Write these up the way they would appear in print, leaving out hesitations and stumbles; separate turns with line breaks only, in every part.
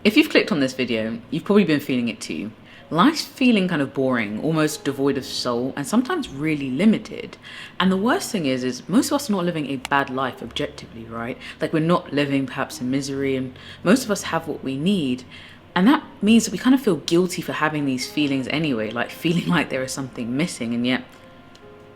If you've clicked on this video, you've probably been feeling it too. Life's feeling kind of boring, almost devoid of soul, and sometimes really limited. And the worst thing is most of us are not living a bad life objectively, right? Like, we're not living perhaps in misery, and most of us have what we need. And that means that we kind of feel guilty for having these feelings anyway, like feeling like there is something missing, and yet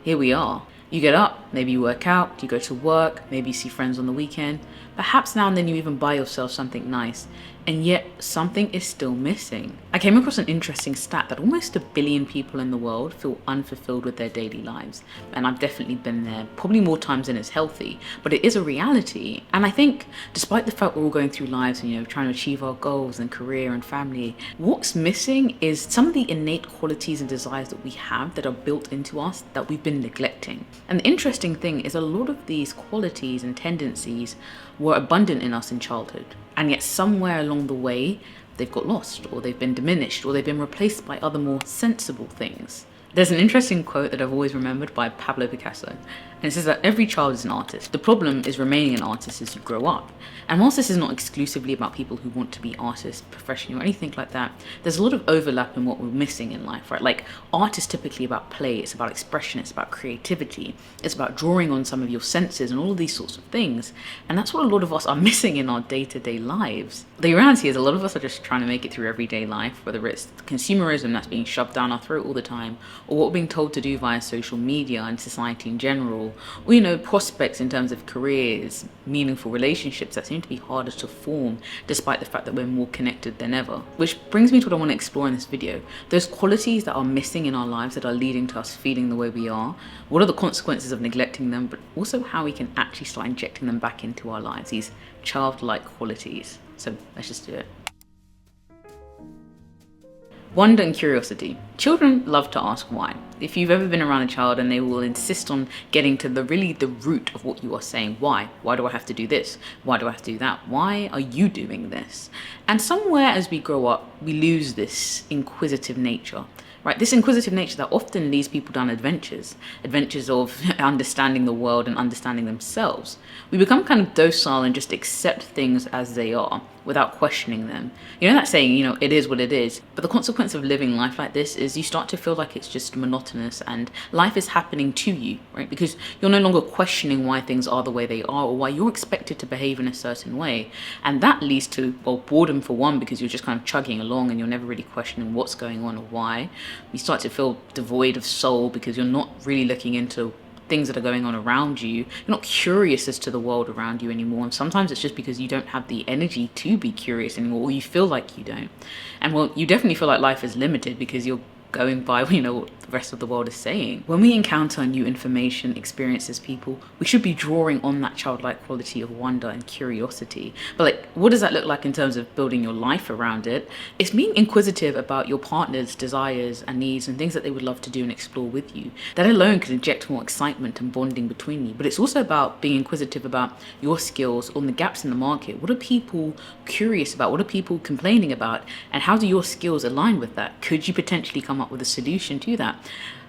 here we are. You get up, maybe you work out, you go to work, maybe you see friends on the weekend. Perhaps now and then you even buy yourself something nice, and yet something is still missing. I came across an interesting stat that almost 1 billion people in the world feel unfulfilled with their daily lives. And I've definitely been there, probably more times than is healthy, but it is a reality. And I think despite the fact we're all going through lives and, trying to achieve our goals and career and family, what's missing is some of the innate qualities and desires that we have that are built into us that we've been neglecting. And the interesting thing is a lot of these qualities and tendencies were abundant in us in childhood, and yet somewhere along the way they've got lost, or they've been diminished, or they've been replaced by other more sensible things. There's an interesting quote that I've always remembered by Pablo Picasso, and it says that every child is an artist. The problem is remaining an artist as you grow up. And whilst this is not exclusively about people who want to be artists professionally or anything like that, there's a lot of overlap in what we're missing in life, right? Like, art is typically about play, it's about expression, it's about creativity, it's about drawing on some of your senses and all of these sorts of things. And that's what a lot of us are missing in our day-to-day lives. The reality is a lot of us are just trying to make it through everyday life, whether it's consumerism that's being shoved down our throat all the time, or what we're being told to do via social media and society in general, or prospects in terms of careers, meaningful relationships that seem to be harder to form despite the fact that we're more connected than ever. Which brings me to what I want to explore in this video. Those qualities that are missing in our lives that are leading to us feeling the way we are, what are the consequences of neglecting them, but also how we can actually start injecting them back into our lives, these childlike qualities. So let's just do it. Wonder and curiosity. Children love to ask why. If you've ever been around a child, and they will insist on getting to the root of what you are saying. Why? Why do I have to do this? Why do I have to do that? Why are you doing this? And somewhere as we grow up, we lose this inquisitive nature. Right, this inquisitive nature that often leads people down adventures of understanding the world and understanding themselves. We become kind of docile and just accept things as they are without questioning them. That saying, it is what it is. But the consequence of living life like this is you start to feel like it's just monotonous and life is happening to you, right? Because you're no longer questioning why things are the way they are or why you're expected to behave in a certain way. And that leads to, well, boredom for one, because you're just kind of chugging along and you're never really questioning what's going on or why. You start to feel devoid of soul because you're not really looking into things that are going on around you. You're not curious as to the world around you anymore. And sometimes it's just because you don't have the energy to be curious anymore, or you feel like you don't. And well, you definitely feel like life is limited because you're going by what the rest of the world is saying. When we encounter new information, experiences, people, we should be drawing on that childlike quality of wonder and curiosity. But what does that look like in terms of building your life around it? It's being inquisitive about your partner's desires and needs and things that they would love to do and explore with you. That alone could inject more excitement and bonding between you. But it's also about being inquisitive about your skills on the gaps in the market. What are people curious about? What are people complaining about? And how do your skills align with that? Could you potentially come up with a solution to that?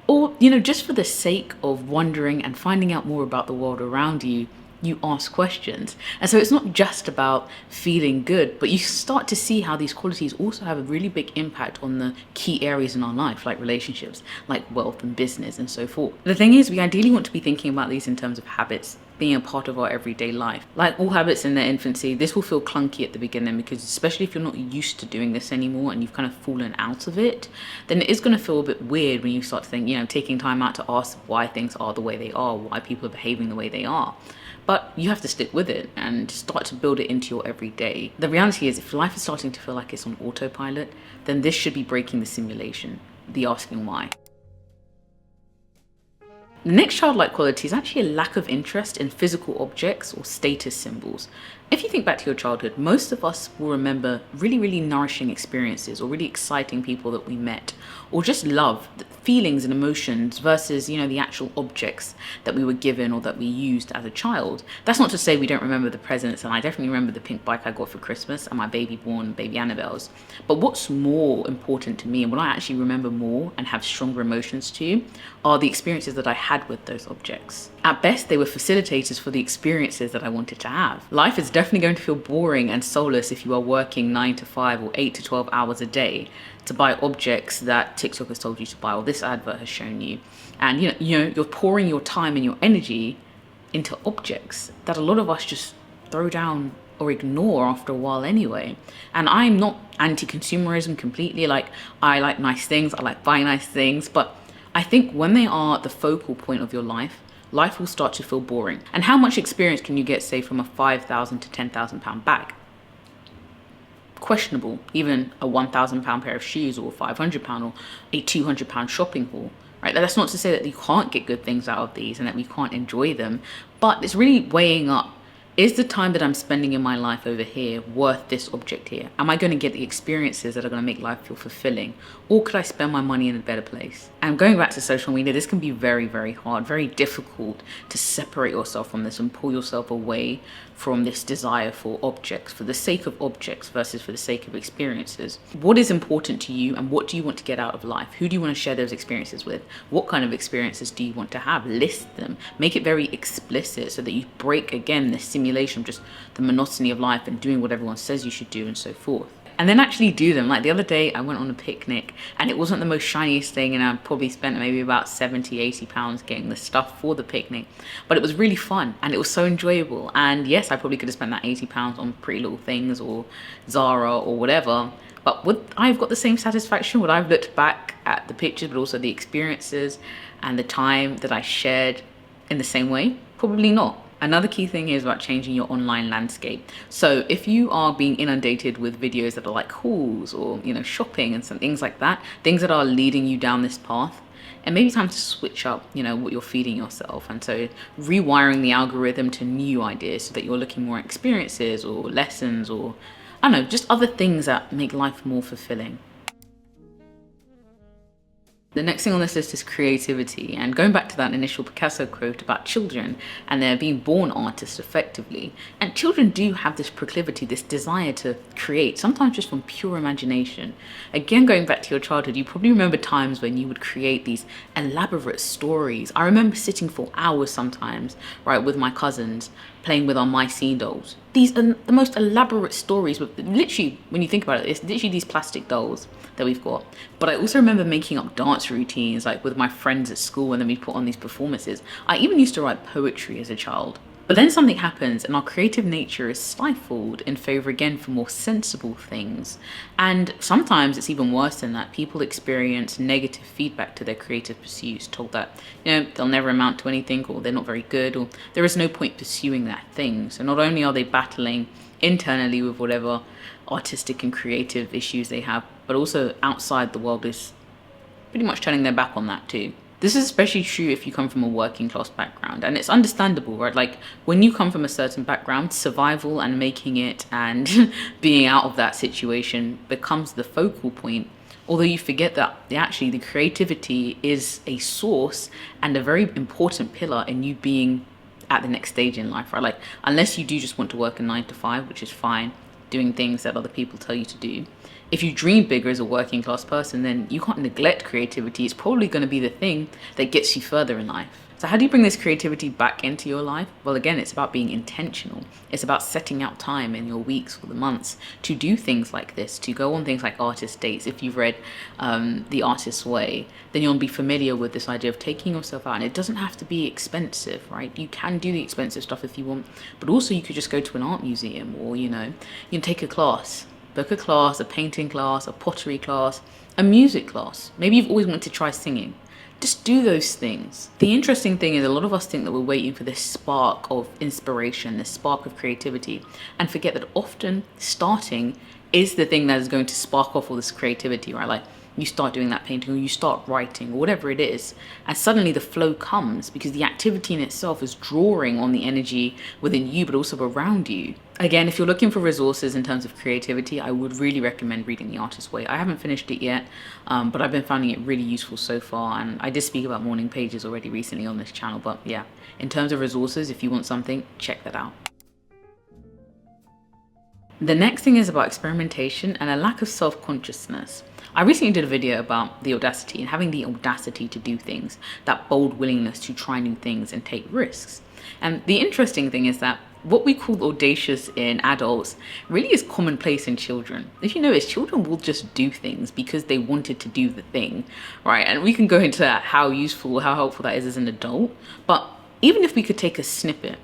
Or, just for the sake of wondering and finding out more about the world around you, you ask questions. And so it's not just about feeling good, but you start to see how these qualities also have a really big impact on the key areas in our life, like relationships, like wealth and business and so forth. The thing is, we ideally want to be thinking about these in terms of habits being a part of our everyday life. Like all habits in their infancy, this will feel clunky at the beginning, because especially if you're not used to doing this anymore and you've kind of fallen out of it, then it is going to feel a bit weird when you start to think, taking time out to ask why things are the way they are, why people are behaving the way they are. But you have to stick with it and start to build it into your everyday. The reality is, if life is starting to feel like it's on autopilot, then this should be breaking the simulation, the asking why. The next childlike quality is actually a lack of interest in physical objects or status symbols. If you think back to your childhood, most of us will remember really, really nourishing experiences or really exciting people that we met, or just love, feelings and emotions versus, the actual objects that we were given or that we used as a child. That's not to say we don't remember the presents, and I definitely remember the pink bike I got for Christmas and my baby born, baby Annabelle's. But what's more important to me, and what I actually remember more and have stronger emotions to, are the experiences that I had with those objects. At best, they were facilitators for the experiences that I wanted to have. Life is definitely going to feel boring and soulless if you are working 9 to 5 or 8 to 12 hours a day to buy objects that TikTok has told you to buy or this advert has shown you. And you're pouring your time and your energy into objects that a lot of us just throw down or ignore after a while anyway. And I'm not anti-consumerism completely. Like, I like nice things, I like buying nice things, but I think when they are the focal point of your life, life will start to feel boring. And how much experience can you get, say, from a £5,000 to £10,000 bag? Questionable. Even a £1,000 pair of shoes, or £500 or a £200 shopping haul. Right? That's not to say that you can't get good things out of these and that we can't enjoy them, but it's really weighing up. Is the time that I'm spending in my life over here worth this object here? Am I going to get the experiences that are going to make life feel fulfilling? Or could I spend my money in a better place? And going back to social media, this can be very, very hard, very difficult to separate yourself from this and pull yourself away from this desire for objects, for the sake of objects versus for the sake of experiences. What is important to you and what do you want to get out of life? Who do you want to share those experiences with? What kind of experiences do you want to have? List them. Make it very explicit so that you break, again, the simulation of just the monotony of life and doing what everyone says you should do and so forth. And then actually do them. Like the other day I went on a picnic and it wasn't the most shiniest thing, and I probably spent maybe about 70, 80 pounds getting the stuff for the picnic, but it was really fun and it was so enjoyable. And yes, I probably could have spent that 80 pounds on Pretty Little Things or Zara or whatever, but would I've got the same satisfaction? Would I've looked back at the pictures but also the experiences and the time that I shared in the same way? Probably not. Another key thing is about changing your online landscape. So if you are being inundated with videos that are like hauls or, shopping and some things like that, things that are leading you down this path, and maybe time to switch up, what you're feeding yourself. And so rewiring the algorithm to new ideas so that you're looking more at experiences or lessons or, I don't know, just other things that make life more fulfilling. The next thing on this list is creativity, and going back to that initial Picasso quote about children and they're being born artists effectively, and children do have this proclivity, this desire to create, sometimes just from pure imagination. Again, going back to your childhood, you probably remember times when you would create these elaborate stories. I remember sitting for hours sometimes, right, with my cousins, playing with our Mycene dolls. These are the most elaborate stories, but literally, when you think about it, it's literally these plastic dolls that we've got. But I also remember making up dance routines, like with my friends at school, and then we put on these performances. I even used to write poetry as a child. But then something happens and our creative nature is stifled in favor again for more sensible things. And sometimes it's even worse than that. People experience negative feedback to their creative pursuits, told that, they'll never amount to anything, or they're not very good, or there is no point pursuing that thing. So not only are they battling internally with whatever artistic and creative issues they have, but also outside the world is pretty much turning their back on that too. This is especially true if you come from a working class background, and it's understandable, right? Like when you come from a certain background, survival and making it and being out of that situation becomes the focal point. Although you forget that actually the creativity is a source and a very important pillar in you being at the next stage in life, right? Like unless you do just want to work a 9 to 5, which is fine, doing things that other people tell you to do. If you dream bigger as a working class person, then you can't neglect creativity. It's probably going to be the thing that gets you further in life. So how do you bring this creativity back into your life? Well, again, it's about being intentional. It's about setting out time in your weeks or the months to do things like this, to go on things like artist dates. If you've read The Artist's Way, then you'll be familiar with this idea of taking yourself out. And it doesn't have to be expensive, right? You can do the expensive stuff if you want, but also you could just go to an art museum or, you can take a class. Book a class, a painting class, a pottery class, a music class. Maybe you've always wanted to try singing. Just do those things. The interesting thing is a lot of us think that we're waiting for this spark of inspiration, this spark of creativity, and forget that often starting is the thing that is going to spark off all this creativity, right? Like you start doing that painting or you start writing or whatever it is, and suddenly the flow comes because the activity in itself is drawing on the energy within you but also around you. Again, if you're looking for resources in terms of creativity, I would really recommend reading The Artist's Way. I haven't finished it yet, but I've been finding it really useful so far, and I did speak about morning pages already recently on this channel. But yeah, in terms of resources, if you want something, check that out. The next thing is about experimentation and a lack of self-consciousness. I recently did a video about the audacity and having the audacity to do things, that bold willingness to try new things and take risks. And the interesting thing is that what we call audacious in adults really is commonplace in children. If you notice, children will just do things because they wanted to do the thing, right? And we can go into that, how useful, how helpful that is as an adult. But even if we could take a snippet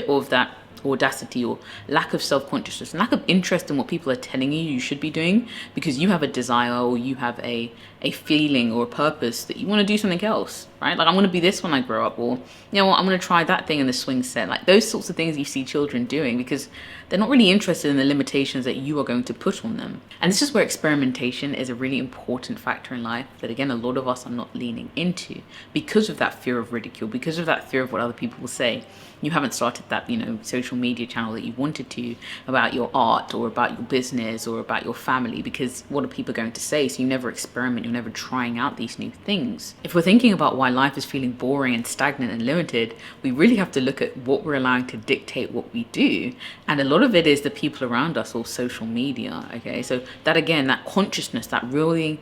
of that audacity or lack of self-consciousness and lack of interest in what people are telling you should be doing because you have a desire or you have a feeling or a purpose that you want to do something else, right? Like, I want to be this when I grow up, or, you know what, I'm going to try that thing in the swing set. Like, those sorts of things you see children doing because they're not really interested in the limitations that you are going to put on them. And this is where experimentation is a really important factor in life that, again, a lot of us are not leaning into because of that fear of ridicule, because of that fear of what other people will say. You haven't started that, social media channel that you wanted to about your art or about your business or about your family because what are people going to say? So you never experiment, you're never trying out these new things. If we're thinking about why life is feeling boring and stagnant and limited, we really have to look at what we're allowing to dictate what we do. And a lot of it is the people around us or social media, okay? So that, again, that consciousness, that really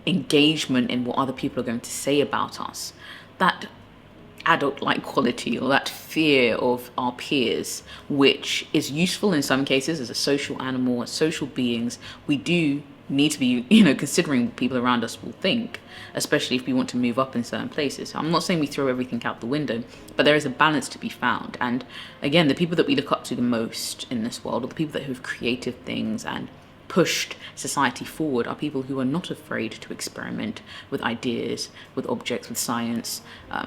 engagement in what other people are going to say about us, that adult-like quality or that fear of our peers, which is useful in some cases as a social animal, as social beings. We do need to be, considering what people around us will think, especially if we want to move up in certain places. I'm not saying we throw everything out the window, but there is a balance to be found. And again, the people that we look up to the most in this world, or the people that have created things and pushed society forward, are people who are not afraid to experiment with ideas, with objects, with science.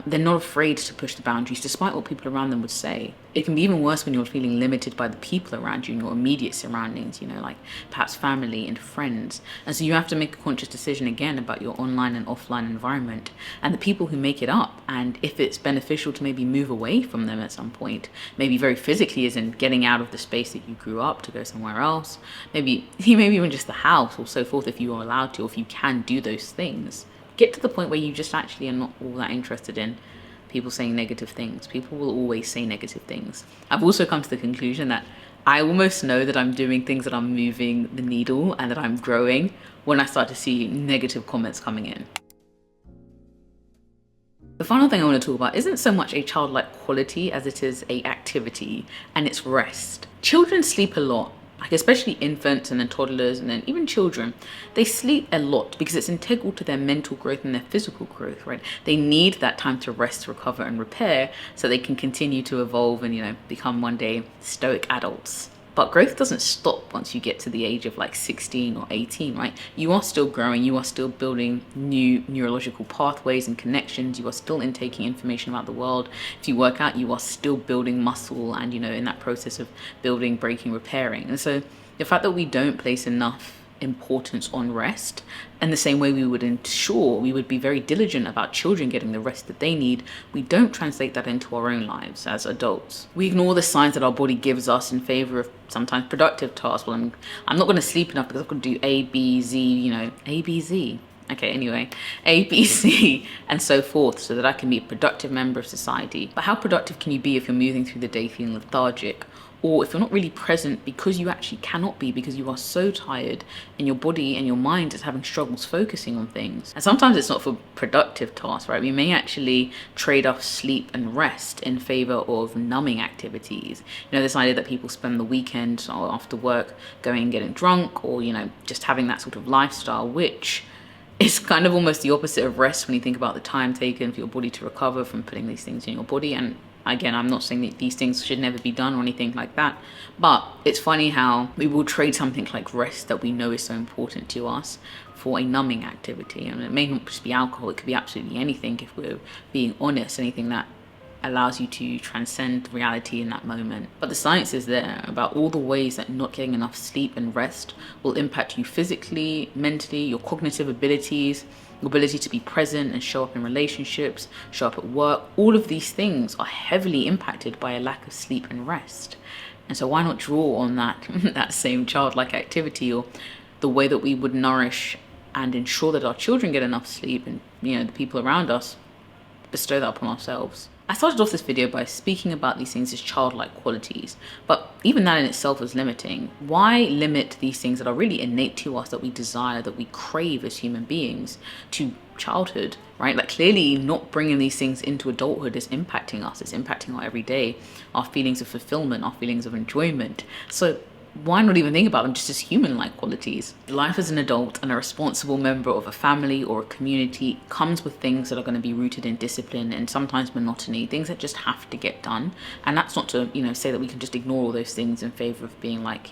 They're not afraid to push the boundaries despite what people around them would say. It can be even worse when you're feeling limited by the people around you in your immediate surroundings, like perhaps family and friends. And so you have to make a conscious decision again about your online and offline environment and the people who make it up. And if it's beneficial to maybe move away from them at some point, maybe very physically as in getting out of the space that you grew up to go somewhere else, maybe even just the house or so forth if you are allowed to, or if you can do those things. Get to the point where you just actually are not all that interested in people saying negative things. People will always say negative things. I've also come to the conclusion that I almost know that I'm doing things that are moving the needle and that I'm growing when I start to see negative comments coming in. The final thing I want to talk about isn't so much a childlike quality as it is a activity, and it's rest. Children sleep a lot. Like, especially infants and then toddlers and then even children, they sleep a lot because it's integral to their mental growth and their physical growth, right? They need that time to rest, recover, and repair so they can continue to evolve and, become one day stoic adults. But growth doesn't stop once you get to the age of like 16 or 18, right? You are still growing, you are still building new neurological pathways and connections, you are still intaking information about the world. If you work out, you are still building muscle and, in that process of building, breaking, repairing. And so the fact that we don't place enough importance on rest, and the same way we would ensure we would be very diligent about children getting the rest that they need, we don't translate that into our own lives as adults. We ignore the signs that our body gives us in favor of sometimes productive tasks. Well, I'm not going to sleep enough because I've got to do A, B, Z, A, B, Z. Okay, anyway, A, B, C, and so forth, so that I can be a productive member of society. But how productive can you be if you're moving through the day feeling lethargic? Or if you're not really present because you actually cannot be, because you are so tired and your body and your mind is having struggles focusing on things. And sometimes it's not for productive tasks, right? We may actually trade off sleep and rest in favor of numbing activities. This idea that people spend the weekend or after work going and getting drunk or, just having that sort of lifestyle, which is kind of almost the opposite of rest when you think about the time taken for your body to recover from putting these things in your body. And again, I'm not saying that these things should never be done or anything like that, but it's funny how we will trade something like rest that we know is so important to us for a numbing activity. And it may not just be alcohol, it could be absolutely anything if we're being honest, anything that allows you to transcend reality in that moment. But the science is there about all the ways that not getting enough sleep and rest will impact you physically, mentally, your cognitive abilities, your ability to be present and show up in relationships, show up at work. All of these things are heavily impacted by a lack of sleep and rest. And so why not draw on that that same childlike activity, or the way that we would nourish and ensure that our children get enough sleep and the people around us, bestow that upon ourselves. I started off this video by speaking about these things as childlike qualities, but even that in itself is limiting. Why limit these things that are really innate to us, that we desire, that we crave as human beings, to childhood, right? Like, clearly not bringing these things into adulthood is impacting us. It's impacting our everyday, our feelings of fulfillment, our feelings of enjoyment. So why not even think about them just as human-like qualities? Life as an adult and a responsible member of a family or a community comes with things that are going to be rooted in discipline and sometimes monotony, things that just have to get done. And that's not to, say that we can just ignore all those things in favor of being like,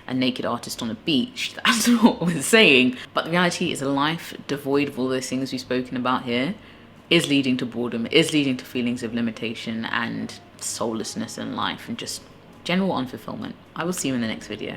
a naked artist on a beach. That's not what we're saying. But the reality is, a life devoid of all those things we've spoken about here is leading to boredom, is leading to feelings of limitation and soullessness in life and just general unfulfillment. I will see you in the next video.